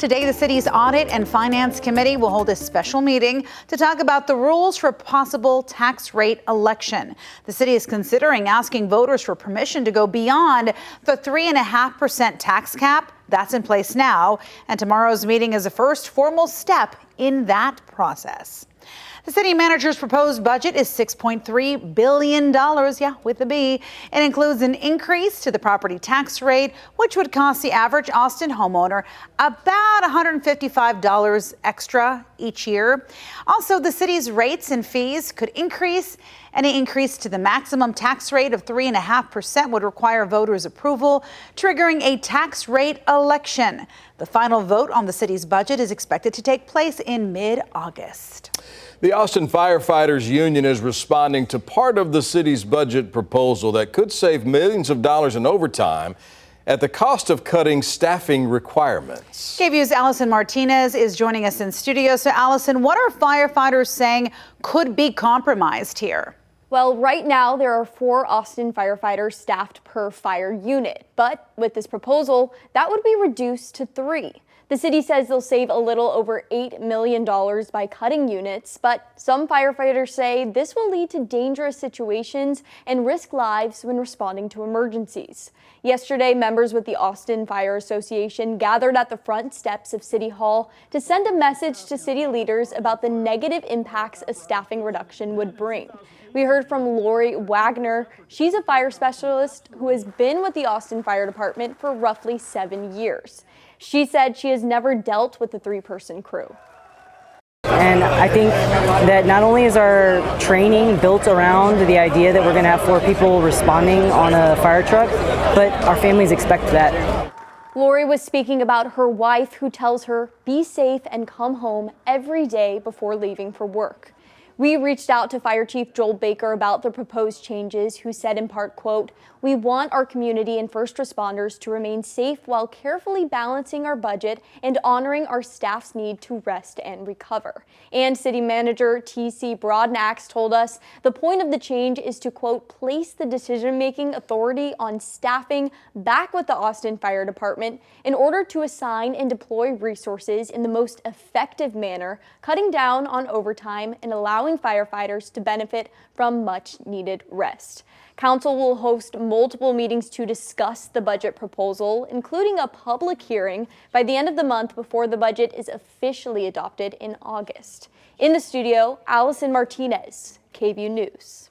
Today, the city's Audit and Finance Committee will hold a special meeting to talk about the rules for a possible tax rate election. The city is considering asking voters for permission to go beyond the 3.5% tax cap that's in place now. And tomorrow's meeting is the first formal step in that process. The city manager's proposed budget is $6.3 billion, with a B. It includes an increase to the property tax rate, which would cost the average Austin homeowner about $155 extra each year. Also, the city's rates and fees could increase. Any increase to the maximum tax rate of 3.5% would require voters' approval, triggering a tax rate election. The final vote on the city's budget is expected to take place in mid-August. The Austin Firefighters Union is responding to part of the city's budget proposal that could save millions of dollars in overtime at the cost of cutting staffing requirements. KVUE's Allison Martinez is joining us in studio. So, Allison, what are firefighters saying could be compromised here? Well, right now there are 4 Austin firefighters staffed per fire unit, but with this proposal, that would be reduced to 3. The city says they'll save a little over $8 million by cutting units, but some firefighters say this will lead to dangerous situations and risk lives when responding to emergencies. Yesterday, members with the Austin Fire Association gathered at the front steps of City Hall to send a message to city leaders about the negative impacts a staffing reduction would bring. We heard from Lori Wagner. She's a fire specialist who has been with the Austin Fire Department for roughly 7 years. She said she has never dealt with a 3-person crew. And I think that not only is our training built around the idea that we're going to have 4 people responding on a fire truck, but our families expect that. Lori was speaking about her wife, who tells her, be safe and come home every day before leaving for work. We reached out to Fire Chief Joel Baker about the proposed changes, who said in part, quote, "We want our community and first responders to remain safe while carefully balancing our budget and honoring our staff's need to rest and recover." And City Manager T.C. Broadnax told us the point of the change is to, quote, "place the decision-making authority on staffing back with the Austin Fire Department in order to assign and deploy resources in the most effective manner, cutting down on overtime and allowing firefighters to benefit from much-needed rest." Council will host multiple meetings to discuss the budget proposal, including a public hearing by the end of the month before the budget is officially adopted in August. In the studio, Allison Martinez, KVUE News.